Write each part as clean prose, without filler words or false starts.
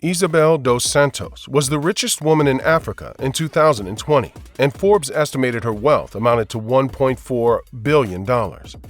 Isabel dos Santos was the richest woman in Africa in 2020, and Forbes estimated her wealth amounted to $1.4 billion.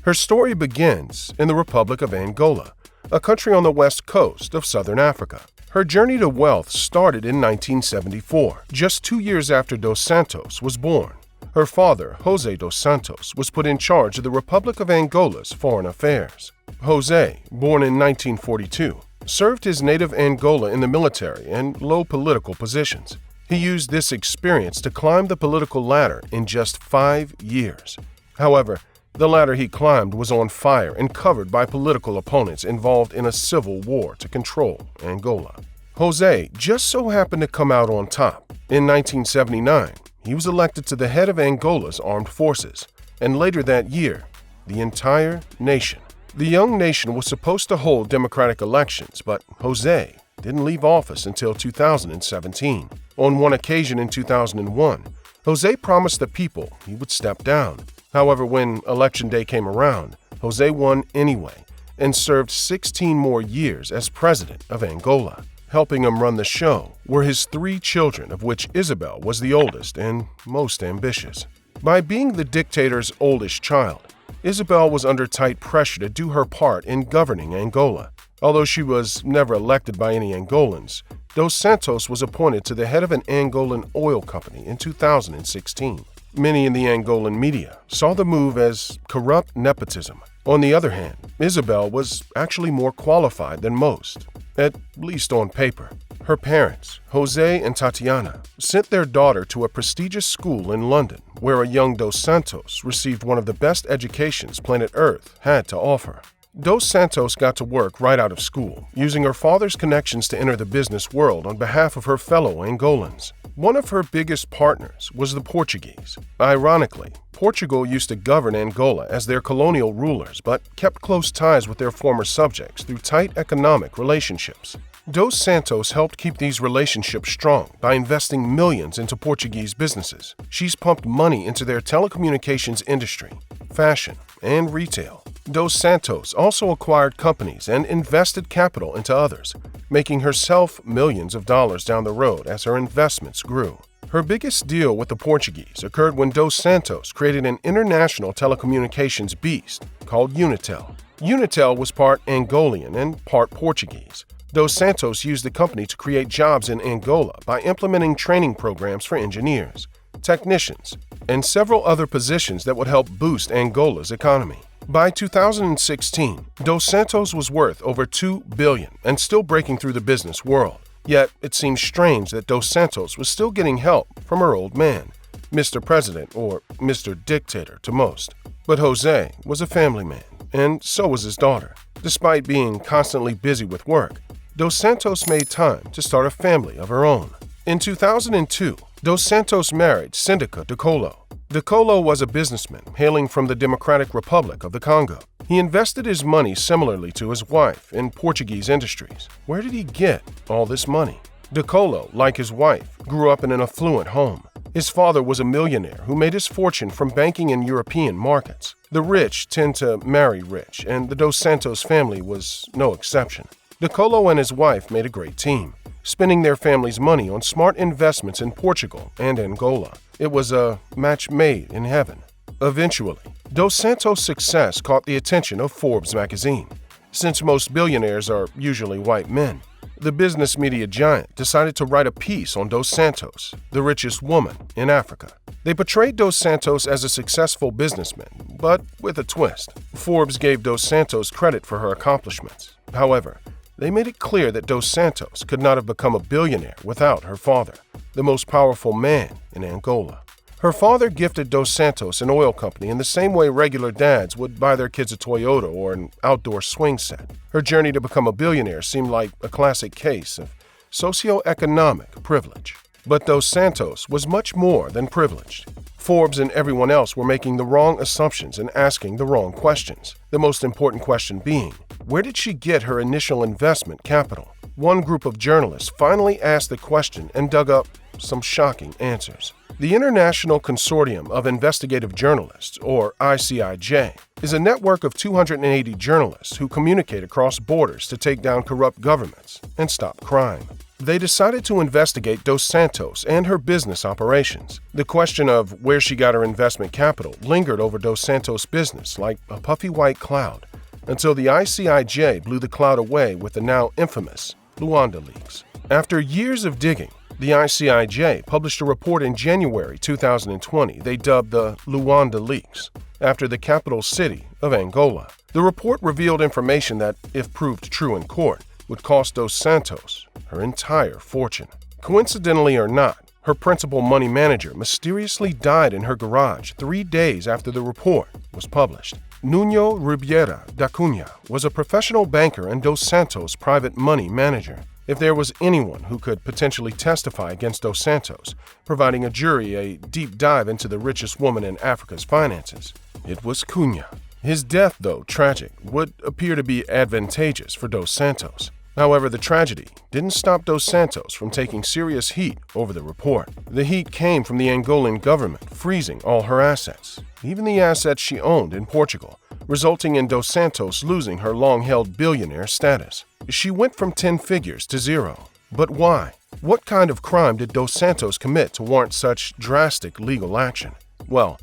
Her story begins in the Republic of Angola, a country on the west coast of southern Africa. Her journey to wealth started in 1974, just 2 years after dos Santos was born. Her father, José dos Santos, was put in charge of the Republic of Angola's foreign affairs. José, born in 1942, served his native Angola in the military and low political positions. He used this experience to climb the political ladder in just 5 years. However, the ladder he climbed was on fire and covered by political opponents involved in a civil war to control Angola. José just so happened to come out on top. In 1979, he was elected to the head of Angola's armed forces, and later that year, the entire nation. The young nation was supposed to hold democratic elections, but José didn't leave office until 2017. On one occasion in 2001, José promised the people he would step down. However, when election day came around, José won anyway and served 16 more years as president of Angola. Helping him run the show were his 3 children, of which Isabel was the oldest and most ambitious. By being the dictator's oldest child, Isabel was under tight pressure to do her part in governing Angola. Although she was never elected by any Angolans, dos Santos was appointed to the head of an Angolan oil company in 2016. Many in the Angolan media saw the move as corrupt nepotism. On the other hand, Isabel was actually more qualified than most, at least on paper. Her parents, José and Tatiana, sent their daughter to a prestigious school in London, where a young dos Santos received one of the best educations planet Earth had to offer. Dos Santos got to work right out of school, using her father's connections to enter the business world on behalf of her fellow Angolans. One of her biggest partners was the Portuguese. Ironically, Portugal used to govern Angola as their colonial rulers, but kept close ties with their former subjects through tight economic relationships. Dos Santos helped keep these relationships strong by investing millions into Portuguese businesses. She's pumped money into their telecommunications industry, fashion, and retail. Dos Santos also acquired companies and invested capital into others, making herself millions of dollars down the road as her investments grew. Her biggest deal with the Portuguese occurred when Dos Santos created an international telecommunications beast called Unitel. Unitel was part Angolan and part Portuguese. Dos Santos used the company to create jobs in Angola by implementing training programs for engineers, technicians, and several other positions that would help boost Angola's economy. By 2016, Dos Santos was worth over $2 billion and still breaking through the business world. Yet, it seems strange that Dos Santos was still getting help from her old man, Mr. President or Mr. Dictator to most. But José was a family man, and so was his daughter. Despite being constantly busy with work, Dos Santos made time to start a family of her own. In 2002, Dos Santos married Syndica Dikolo. Dikolo was a businessman hailing from the Democratic Republic of the Congo. He invested his money similarly to his wife in Portuguese industries. Where did he get all this money? Dikolo, like his wife, grew up in an affluent home. His father was a millionaire who made his fortune from banking in European markets. The rich tend to marry rich, and the Dos Santos family was no exception. Dikolo and his wife made a great team, spending their family's money on smart investments in Portugal and Angola. It was a match made in heaven. Eventually, Dos Santos' success caught the attention of Forbes magazine. Since most billionaires are usually white men, the business media giant decided to write a piece on Dos Santos, the richest woman in Africa. They portrayed Dos Santos as a successful businessman, but with a twist. Forbes gave Dos Santos credit for her accomplishments. However, they made it clear that Dos Santos could not have become a billionaire without her father, the most powerful man in Angola. Her father gifted Dos Santos an oil company in the same way regular dads would buy their kids a Toyota or an outdoor swing set. Her journey to become a billionaire seemed like a classic case of socioeconomic privilege. But Dos Santos was much more than privileged. Forbes and everyone else were making the wrong assumptions and asking the wrong questions. The most important question being, where did she get her initial investment capital? One group of journalists finally asked the question and dug up some shocking answers. The International Consortium of Investigative Journalists, or ICIJ, is a network of 280 journalists who communicate across borders to take down corrupt governments and stop crime. they decided to investigate Dos Santos and her business operations. The question of where she got her investment capital lingered over Dos Santos' business like a puffy white cloud, until the ICIJ blew the cloud away with the now infamous Luanda leaks. After years of digging, the ICIJ published a report in January 2020 they dubbed the Luanda leaks, after the capital city of Angola. The report revealed information that, if proved true in court, would cost Dos Santos her entire fortune. Coincidentally or not, her principal money manager mysteriously died in her garage 3 days after the report was published. Nuno Ribeira da Cunha was a professional banker and Dos Santos' private money manager. If there was anyone who could potentially testify against Dos Santos, providing a jury a deep dive into the richest woman in Africa's finances, it was Cunha. His death, though tragic, would appear to be advantageous for Dos Santos. However, the tragedy didn't stop Dos Santos from taking serious heat over the report. The heat came from the Angolan government freezing all her assets, even the assets she owned in Portugal, resulting in Dos Santos losing her long-held billionaire status. She went from 10 figures to 0. But why? What kind of crime did Dos Santos commit to warrant such drastic legal action? Well,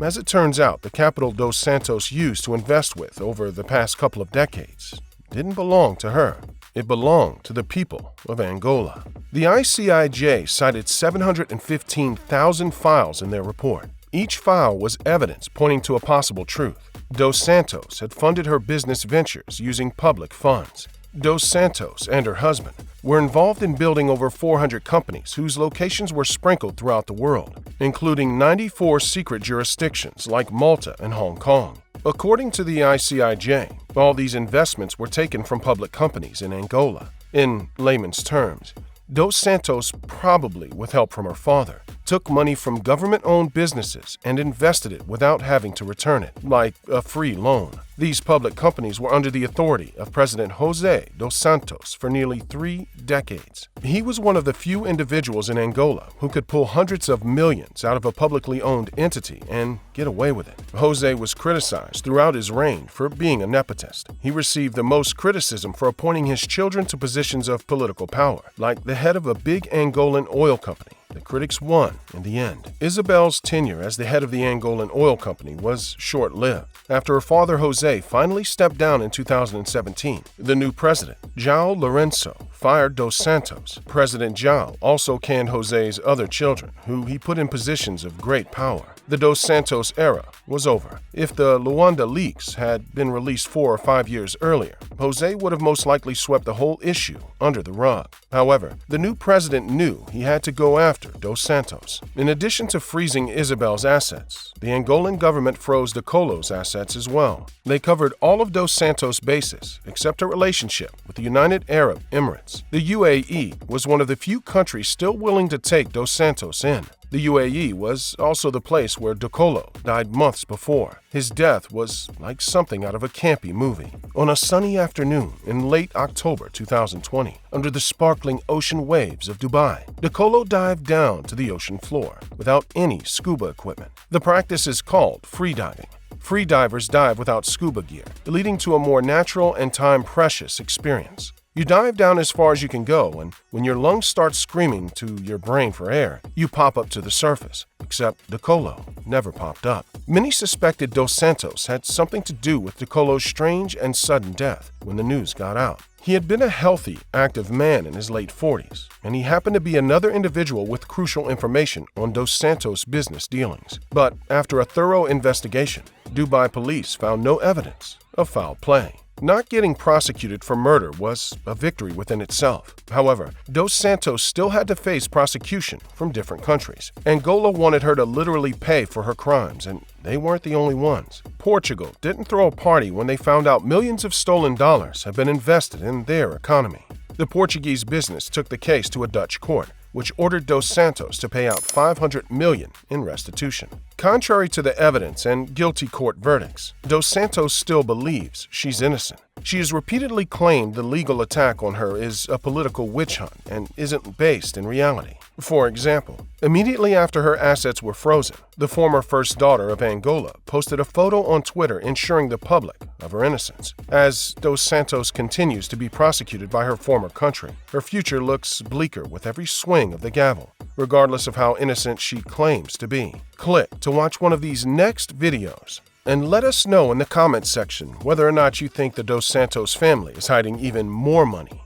as it turns out, the capital Dos Santos used to invest with over the past couple of decades didn't belong to her. It belonged to the people of Angola. The ICIJ cited 715,000 files in their report. Each file was evidence pointing to a possible truth. Dos Santos had funded her business ventures using public funds. Dos Santos and her husband were involved in building over 400 companies whose locations were sprinkled throughout the world, including 94 secret jurisdictions like Malta and Hong Kong. According to the ICIJ, all these investments were taken from public companies in Angola. In layman's terms, Dos Santos, probably with help from her father, took money from government-owned businesses and invested it without having to return it, like a free loan. These public companies were under the authority of President José Dos Santos for nearly 3 decades. He was one of the few individuals in Angola who could pull hundreds of millions out of a publicly owned entity and get away with it. José was criticized throughout his reign for being a nepotist. He received the most criticism for appointing his children to positions of political power, like the head of a big Angolan oil company. The critics won in the end. Isabel's tenure as the head of the Angolan oil company was short-lived. After her father José finally stepped down in 2017, the new president, João Lourenço, fired Dos Santos. President João also canned José's other children, who he put in positions of great power. The Dos Santos era was over. If the Luanda leaks had been released 4 or 5 years earlier, José would have most likely swept the whole issue under the rug. However, the new president knew he had to go after Dos Santos. In addition to freezing Isabel's assets, the Angolan government froze Dakolo's assets as well. They covered all of Dos Santos' bases, except a relationship with the United Arab Emirates. The UAE was one of the few countries still willing to take Dos Santos in. The UAE was also the place where Dakolo died months before. His death was like something out of a campy movie. On a sunny afternoon in late October 2020, under the sparkling ocean waves of Dubai, Dakolo dived down to the ocean floor without any scuba equipment. The practice is called freediving. Free divers dive without scuba gear, leading to a more natural and time-precious experience. You dive down as far as you can go, and when your lungs start screaming to your brain for air, you pop up to the surface. Except Dakolo never popped up. Many suspected Dos Santos had something to do with Dakolo's strange and sudden death when the news got out. He had been a healthy, active man in his late 40s, and he happened to be another individual with crucial information on Dos Santos' business dealings. But after a thorough investigation, Dubai police found no evidence of foul play. Not getting prosecuted for murder was a victory within itself. However, Dos Santos still had to face prosecution from different countries. Angola wanted her to literally pay for her crimes, and they weren't the only ones. Portugal didn't throw a party when they found out millions of stolen dollars had been invested in their economy. The Portuguese business took the case to a Dutch court, which ordered Dos Santos to pay out $500 million in restitution. Contrary to the evidence and guilty court verdicts, Dos Santos still believes she's innocent. She has repeatedly claimed the legal attack on her is a political witch hunt and isn't based in reality. For example, immediately after her assets were frozen, the former first daughter of Angola posted a photo on Twitter ensuring the public of her innocence. As Dos Santos continues to be prosecuted by her former country, her future looks bleaker with every swing of the gavel, regardless of how innocent she claims to be. Click to watch one of these next videos and let us know in the comments section whether or not you think the Dos Santos family is hiding even more money